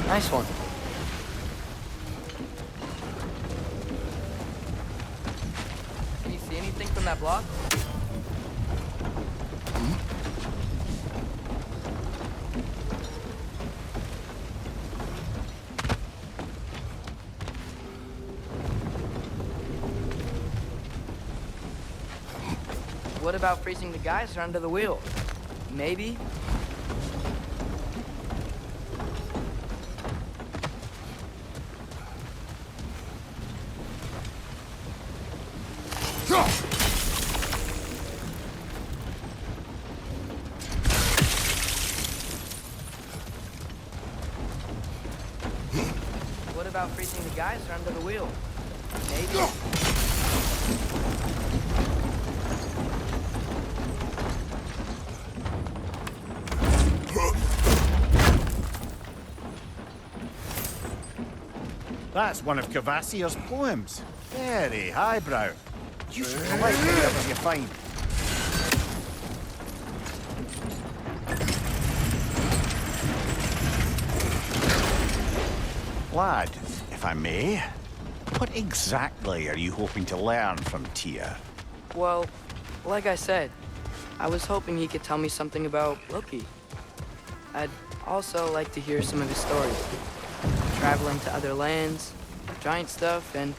Nice one. Can you see anything from that block? What about freezing the geyser under the wheel? Maybe? What about freezing the geyser under the wheel? Maybe? That's one of Cavassier's poems. Very highbrow. You should collect whatever you find. Lad, if I may, what exactly are you hoping to learn from Tyr? Well, like I said, I was hoping he could tell me something about Loki. I'd also like to hear some of his stories. Traveling to other lands, giant stuff, and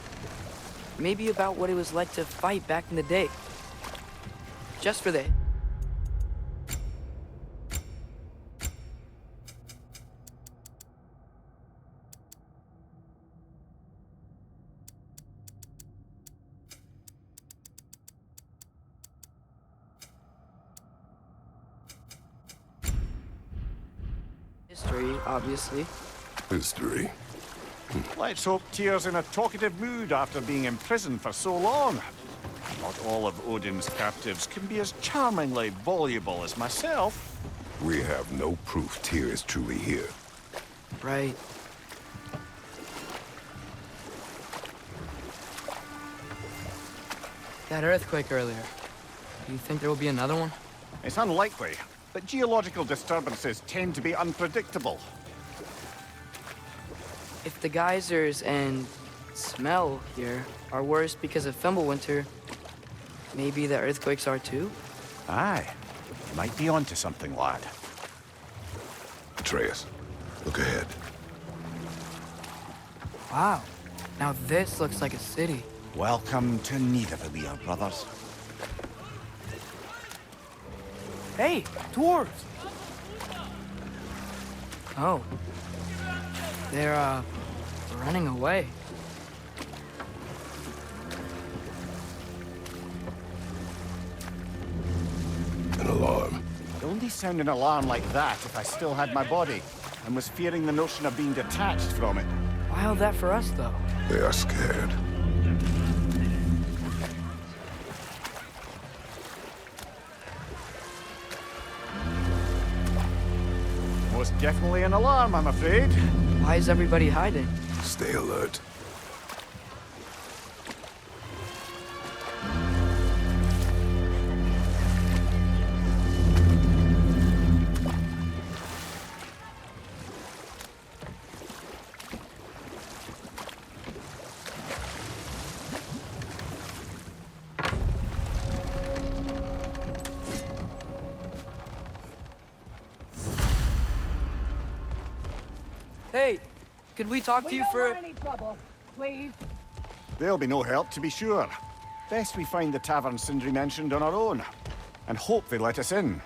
maybe about what it was like to fight back in the day. Just for the... history, obviously. History. Let's hope Tyr's in a talkative mood after being imprisoned for so long. Not all of Odin's captives can be as charmingly voluble as myself. We have no proof Tyr is truly here. Right. That earthquake earlier. Do you think there will be another one? It's unlikely, but geological disturbances tend to be unpredictable. If the geysers and smell here are worse because of Fimbulwinter, maybe the earthquakes are too? Aye. Might be onto something, lad. Atreus, look ahead. Wow. Now this looks like a city. Welcome to Nidavellir, brothers. Hey, dwarves! Oh. They're, running away. An alarm. I'd only sound an alarm like that if I still had my body, and was fearing the notion of being detached from it. Wild that for us, though. They are scared. Most definitely an alarm, I'm afraid. Why is everybody hiding? Stay alert. Hey, could we talk to you for... We don't want any trouble, please. There'll be no help, to be sure. Best we find the tavern Sindri mentioned on our own, and hope they let us in.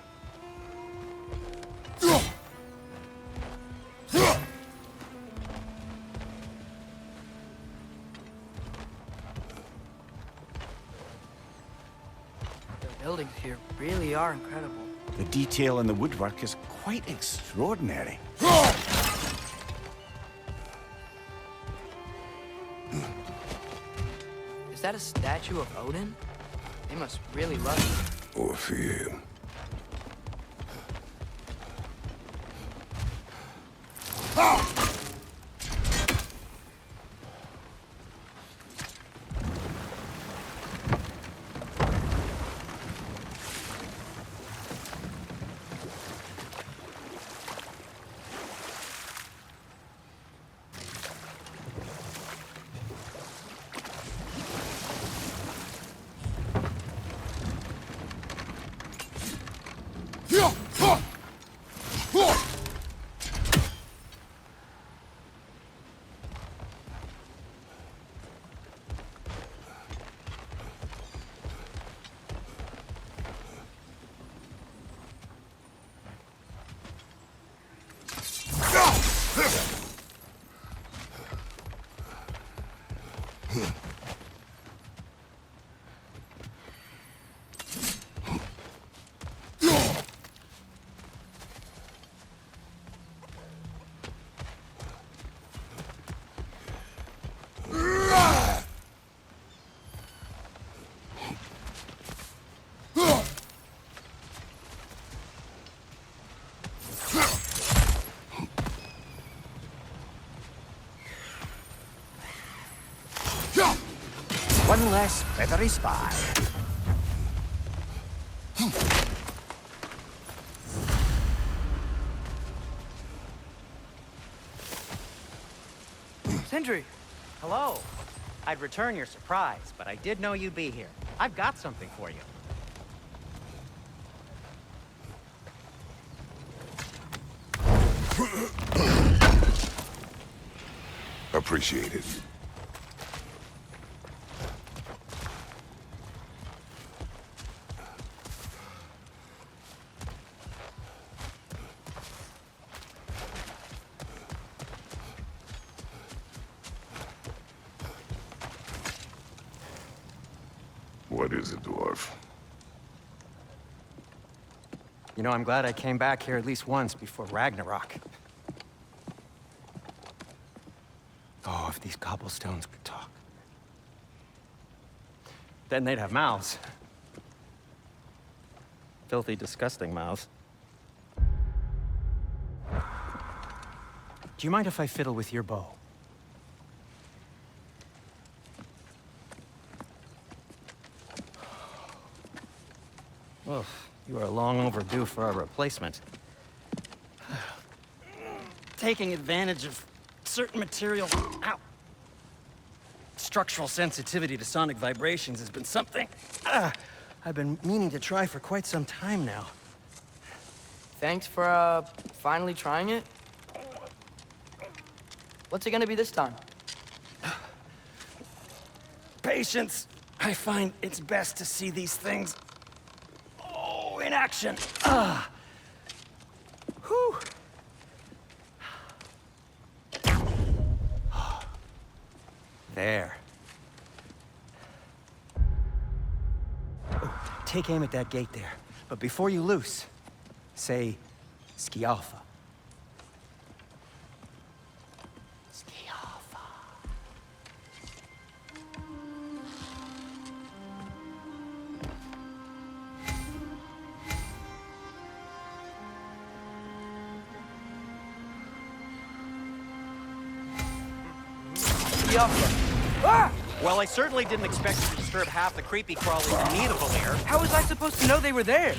The buildings here really are incredible. The detail in the woodwork is quite extraordinary. Is that a statue of Odin? They must really love him. Or fear him. one less feathery spy. Sindri! Hello. I'd return your surprise, but I did know you'd be here. I've got something for you. Appreciate it. What is it, dwarf? You know, I'm glad I came back here at least once before Ragnarök. Oh, if these cobblestones could talk. Then they'd have mouths. Filthy, disgusting mouths. Do you mind if I fiddle with your bow? Well, you are long overdue for a replacement. Taking advantage of certain materials. Ow! Structural sensitivity to sonic vibrations has been something I've been meaning to try for quite some time now. Thanks for, finally trying it. What's it gonna be this time? Patience. I find it's best to see these things, in action. Whew. There. Oh, take aim at that gate there. But before you loose, say, Skialfa. Skialfa. Ah! Well, I certainly didn't expect you to disturb half the creepy crawlies who need a Valir. How was I supposed to know they were there?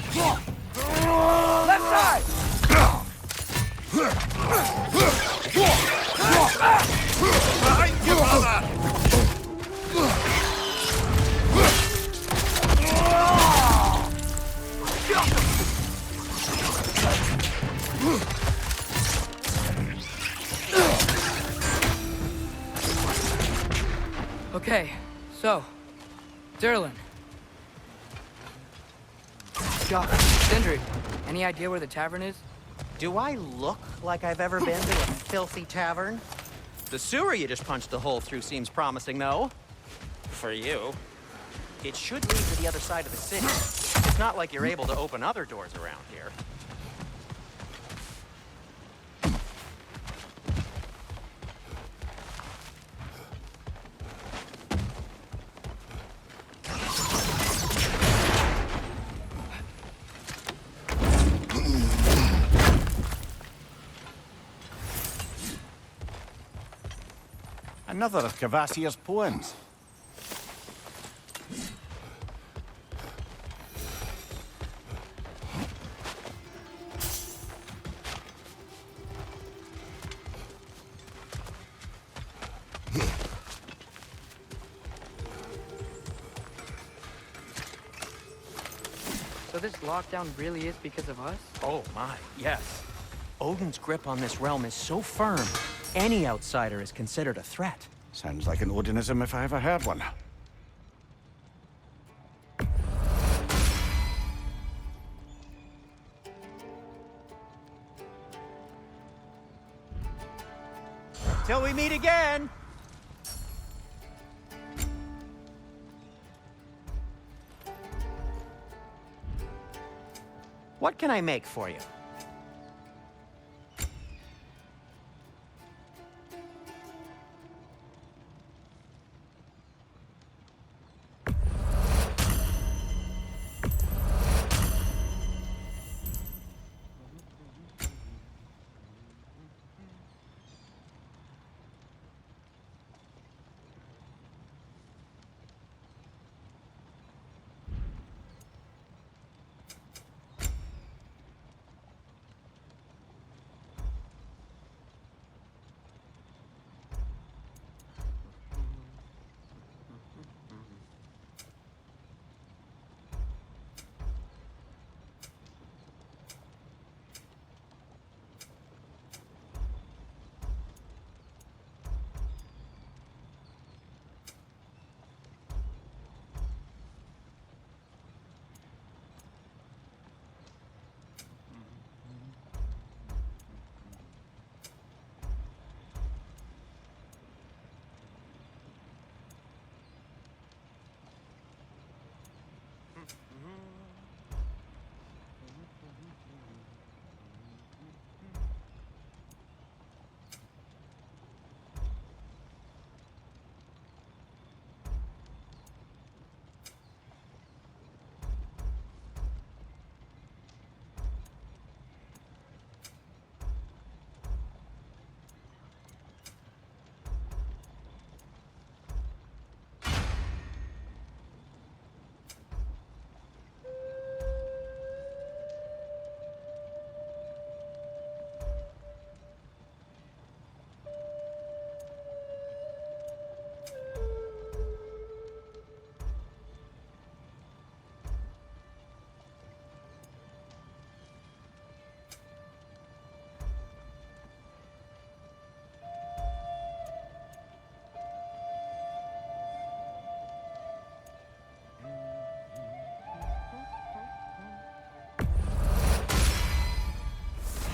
Left side! Okay, so, Durlin. God, Sindri, any idea where the tavern is? Do I look like I've ever been to a filthy tavern? The sewer you just punched a hole through seems promising, though. For you. It should lead to the other side of the city. It's not like you're able to open other doors around here. Another of Kvasir's poems. So this lockdown really is because of us? Oh my, yes. Odin's grip on this realm is so firm, any outsider is considered a threat. Sounds like an Odinism if I ever heard one. Till we meet again! What can I make for you?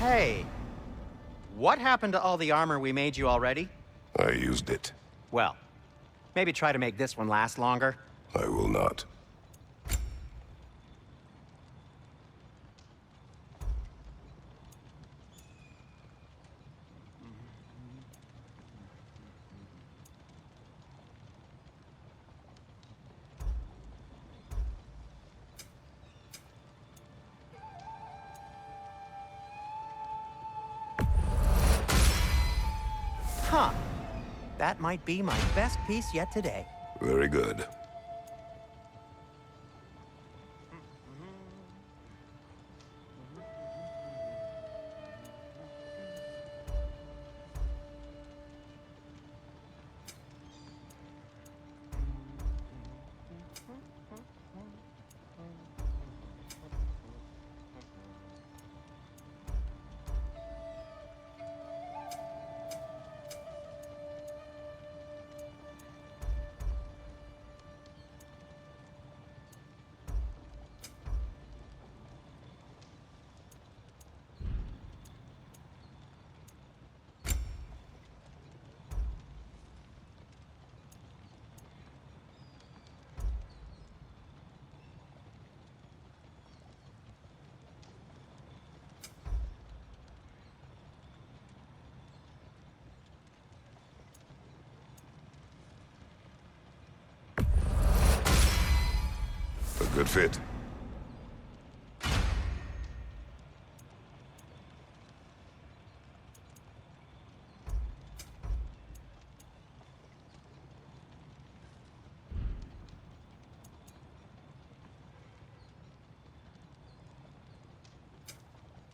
Hey, what happened to all the armor we made you already? I used it. Well, maybe try to make this one last longer. I will not. Huh. That might be my best piece yet today. Very good. A good fit.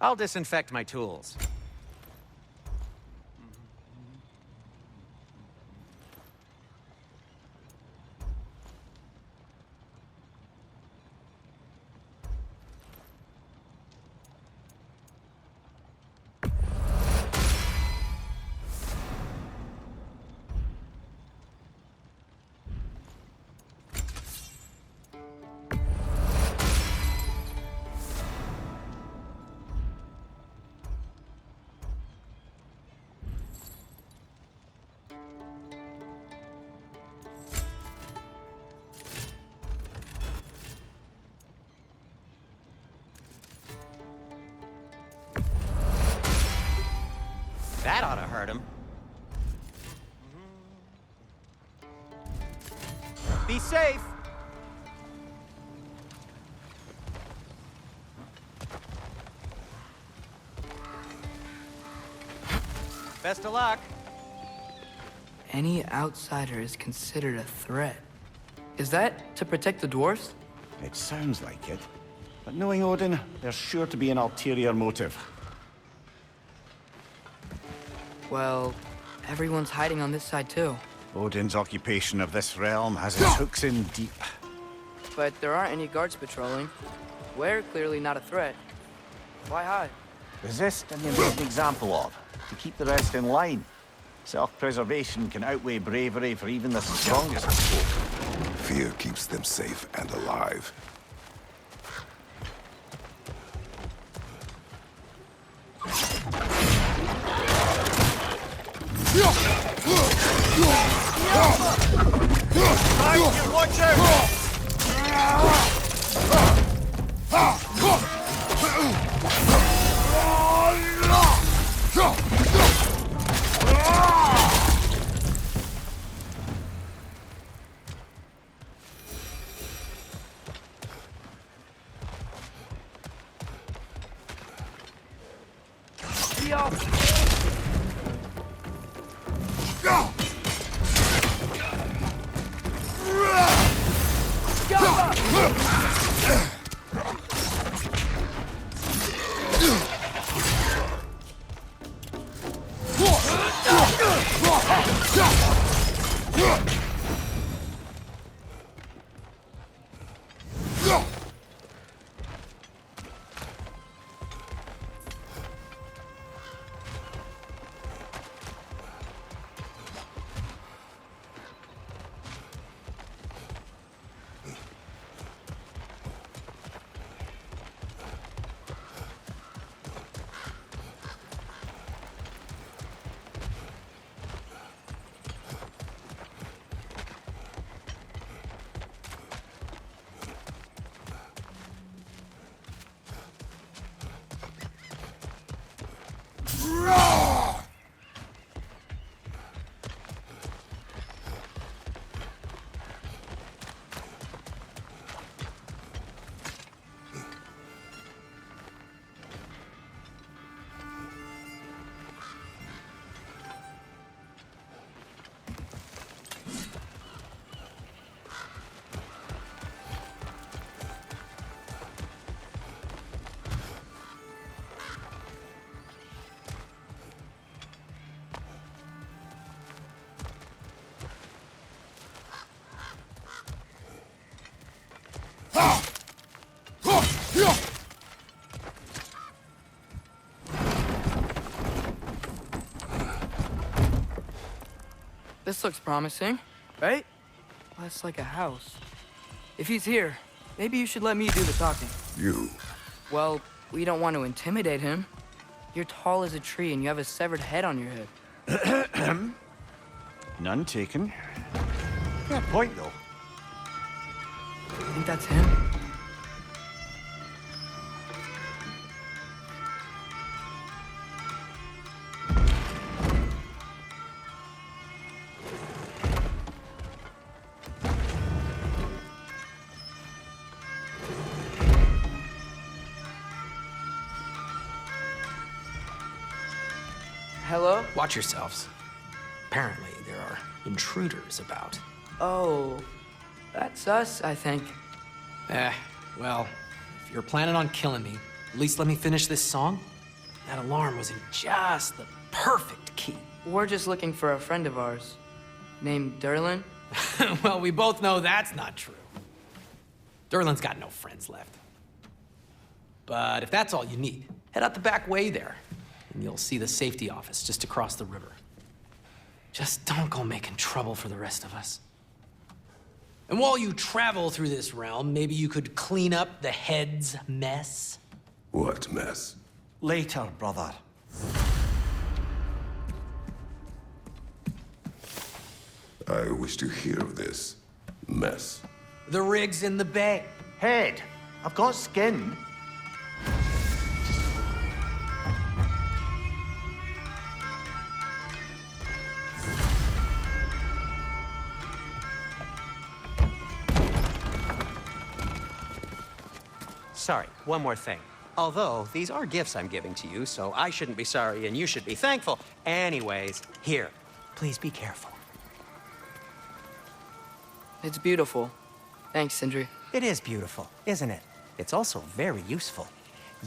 I'll disinfect my tools. That ought to hurt him. Be safe. Best of luck. Any outsider is considered a threat. Is that to protect the dwarfs? It sounds like it. But knowing Odin, there's sure to be an ulterior motive. Well, everyone's hiding on this side too. Odin's occupation of this realm has its hooks in deep. But there aren't any guards patrolling. We're clearly not a threat. Why hide? Resist and you make an example of, to keep the rest in line. Self-preservation can outweigh bravery for even the strongest of folk. Fear keeps them safe and alive. Watch out! This looks promising, right? That's like a house. If he's here, maybe you should let me do the talking. You. Well, we don't want to intimidate him. You're tall as a tree and you have a severed head on your head. None taken. Fair point, though. I think that's him. Hello? Watch yourselves. Apparently, there are intruders about. Oh, that's us, I think. Well, if you're planning on killing me, at least let me finish this song. That alarm was in just the perfect key. We're just looking for a friend of ours named Derlin. Well, we both know that's not true. Derlin's got no friends left. But if that's all you need, head out the back way there, and you'll see the safety office just across the river. Just don't go making trouble for the rest of us. And while you travel through this realm, maybe you could clean up the head's mess? What mess? Later, brother. I wish to hear of this mess. The rig's in the bay. Head, I've got skin. Sorry, one more thing. Although, these are gifts I'm giving to you, so I shouldn't be sorry and you should be thankful. Anyways, here, please be careful. It's beautiful. Thanks, Sindri. It is beautiful, isn't it? It's also very useful.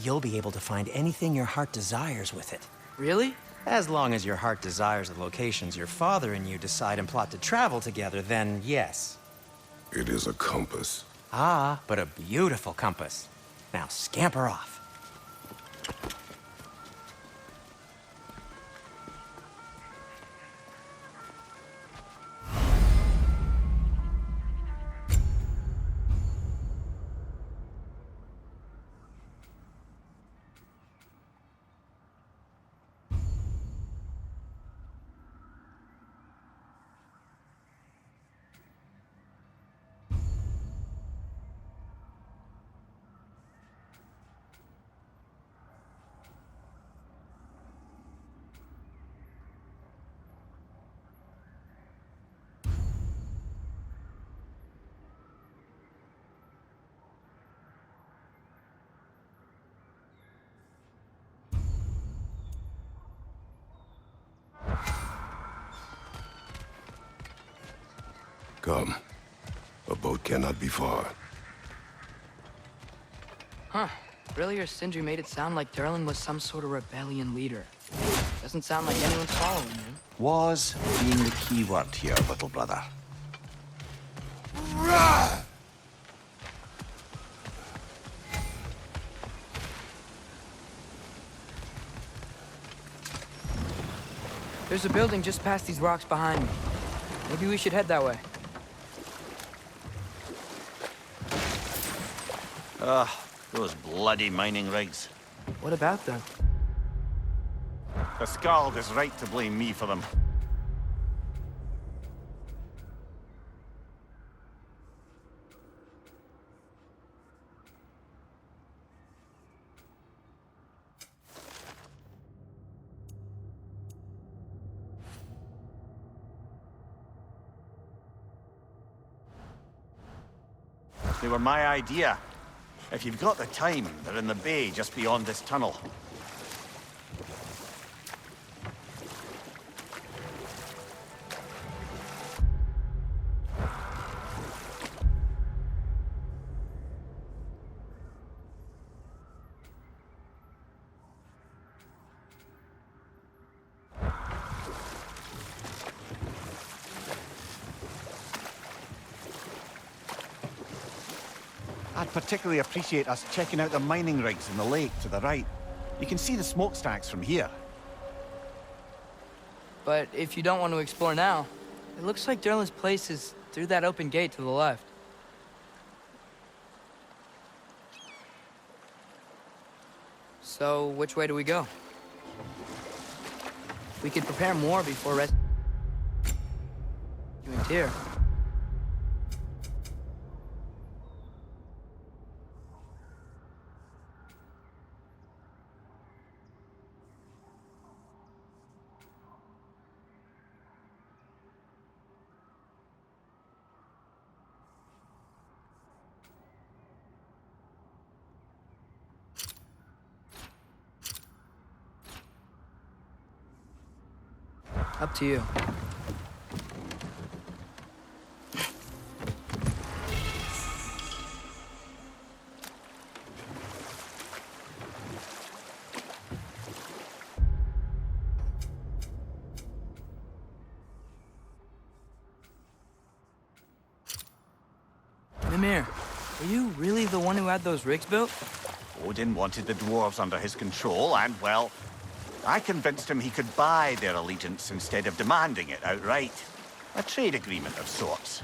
You'll be able to find anything your heart desires with it. Really? As long as your heart desires the locations your father and you decide and plot to travel together, then yes. It is a compass. Ah, but a beautiful compass. Now scamper off. Come. A boat cannot be far. Huh. Earlier, Sindri made it sound like Derlin was some sort of rebellion leader. Doesn't sound like anyone's following him. Was being the key word here, little brother. There's a building just past these rocks behind me. Maybe we should head that way. Ugh, those bloody mining rigs. What about them? The Skald is right to blame me for them. They were my idea. If you've got the time, they're in the bay just beyond this tunnel. I'd particularly appreciate us checking out the mining rigs in the lake to the right. You can see the smokestacks from here. But if you don't want to explore now, It looks like Derlin's place is through that open gate to the left. So, which way do we go? We could prepare more before rescuing Tyr. Up to you. Mimir, are you really the one who had those rigs built? Odin wanted the dwarves under his control, and, well, I convinced him he could buy their allegiance instead of demanding it outright. A trade agreement of sorts.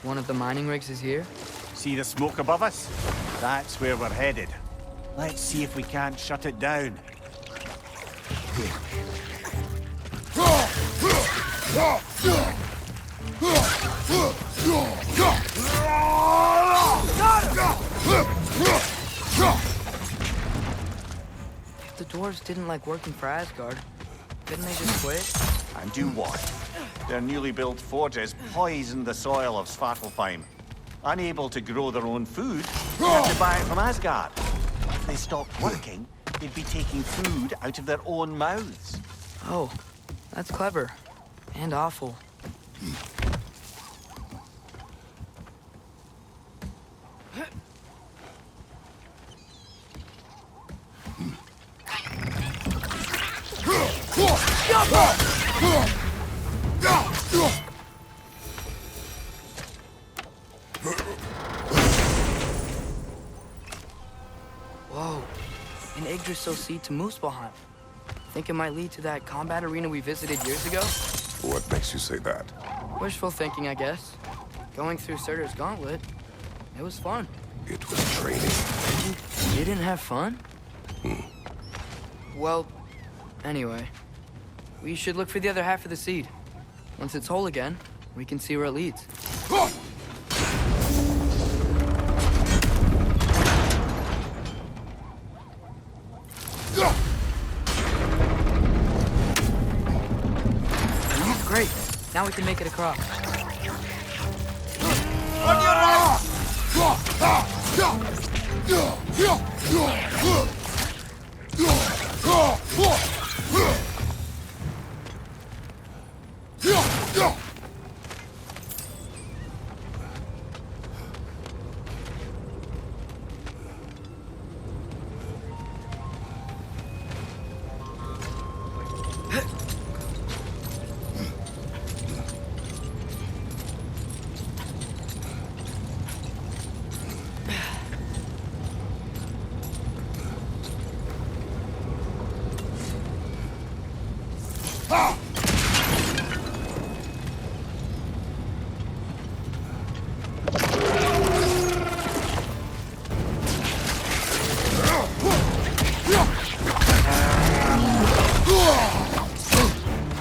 One of the mining rigs is here? See the smoke above us? That's where we're headed. Let's see if we can't shut it down. If the dwarves didn't like working for Asgard, couldn't they just quit? And do what? Their newly built forges poisoned the soil of Svartalfheim. Unable to grow their own food, they had to buy it from Asgard. If they stopped working, they'd be taking food out of their own mouths. Oh, that's clever. And awful. Whoa, an Yggdrasil seed to Muspelheim. Think it might lead to that combat arena we visited years ago? What makes you say that? Wishful thinking, I guess. Going through Surtur's gauntlet, it was fun. It was training. You didn't have fun? Well, anyway, we should look for the other half of the seed. Once it's whole again, we can see where it leads. Great. Now we can make it across.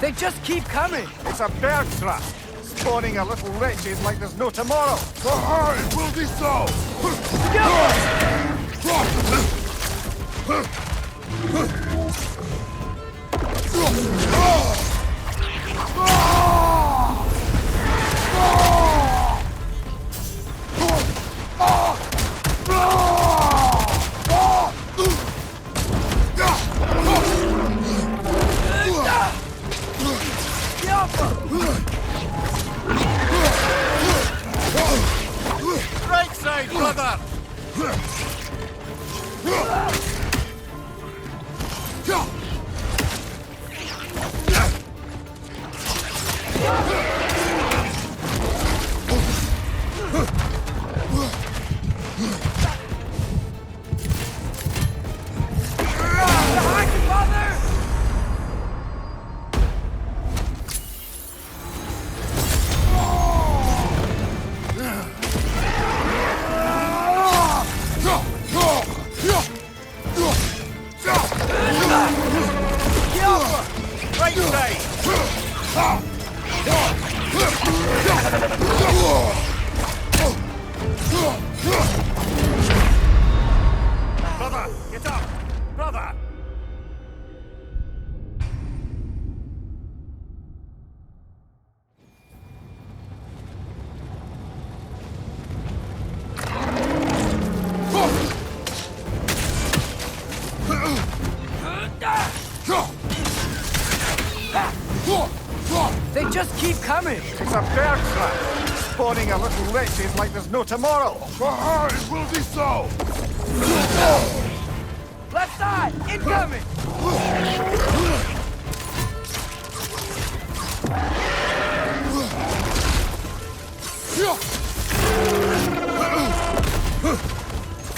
They just keep coming! It's a bird trap, spawning a little wretches like there's no tomorrow. It will be so! Right side, brother! Brother, get up! Brother! They just keep coming! It's a bear trap! Spawning a little wretches like there's no tomorrow! For her, it will be so! Left side! Incoming!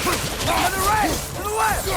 To the right! To the left!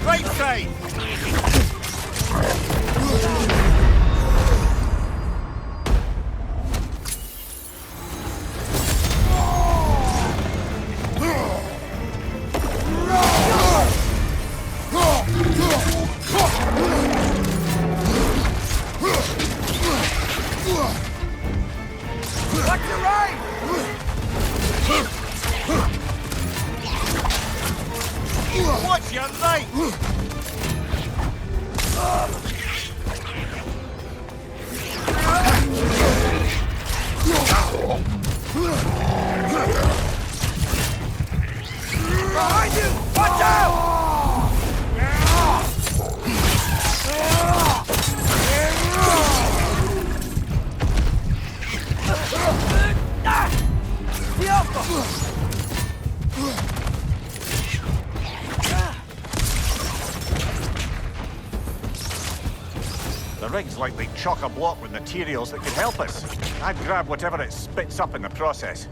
Right side! Watch your right! Watch your right! Behind you! Watch out! The Alpha! The rig's likely chock-a-block with materials that could help us. I'd grab whatever it spits up in the process.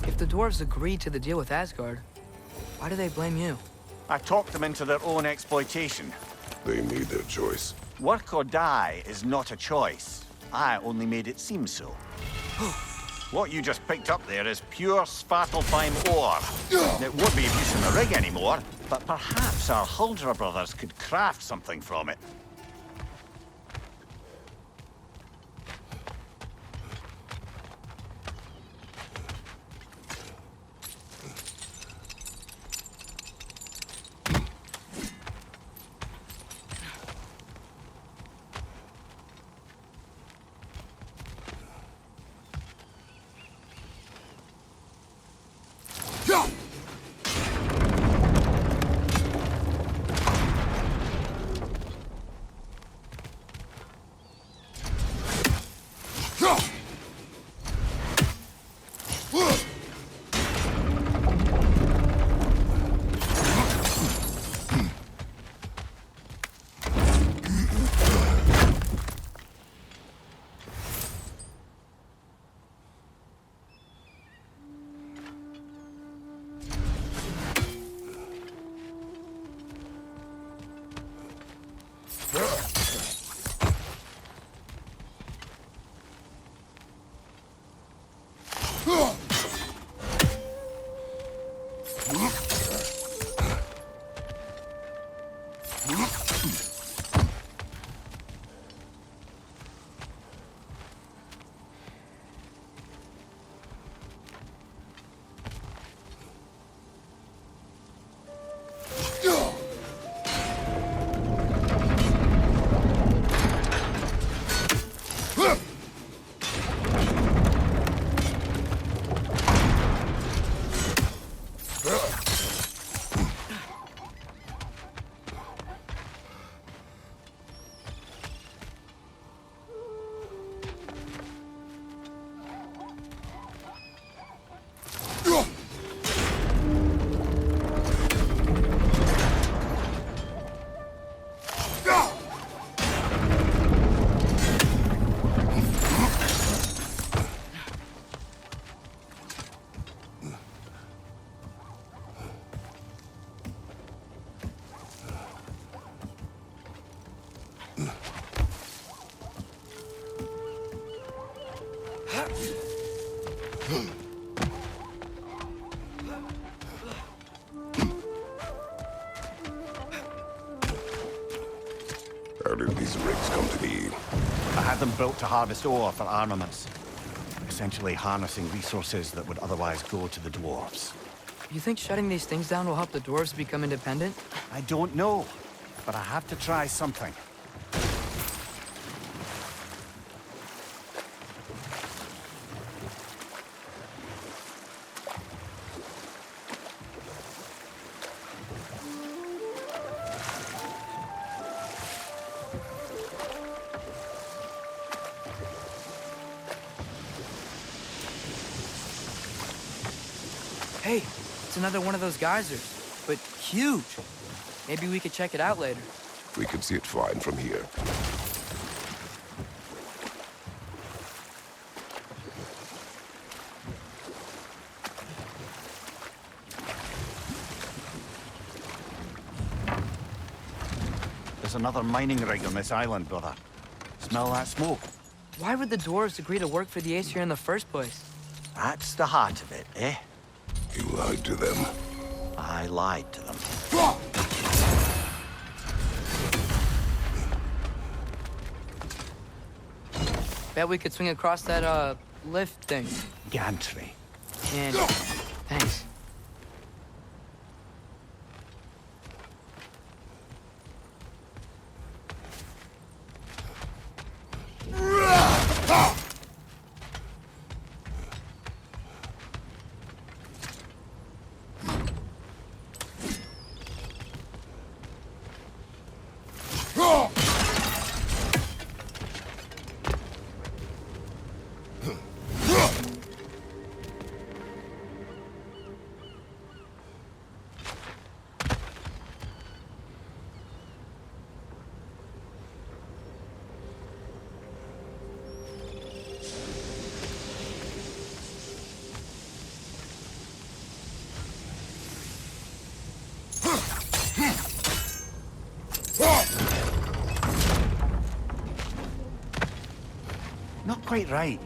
If the dwarves agreed to the deal with Asgard, why do they blame you? I talked them into their own exploitation. They made their choice. Work or die is not a choice. I only made it seem so. What you just picked up there is pure Svartalfheim ore. It won't be of use in the rig anymore, but perhaps our Huldra brothers could craft something from it. How did these rigs come to be? I had them built to harvest ore for armaments. Essentially harnessing resources that would otherwise go to the dwarves. You think shutting these things down will help the dwarves become independent? I don't know, but I have to try something. Hey, it's another one of those geysers, but huge. Maybe we could check it out later. We can see it fine from here. There's another mining rig on this island, brother. Smell that smoke? Why would the dwarves agree to work for the Aesir in the first place? That's the heart of it, eh? You lied to them. I lied to them. Bet we could swing across that, lift thing. Gantry. And thanks. Not quite right.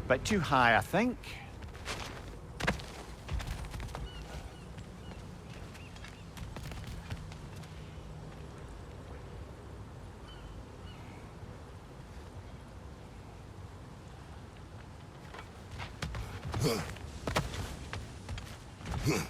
Bit too high, I think. Huh.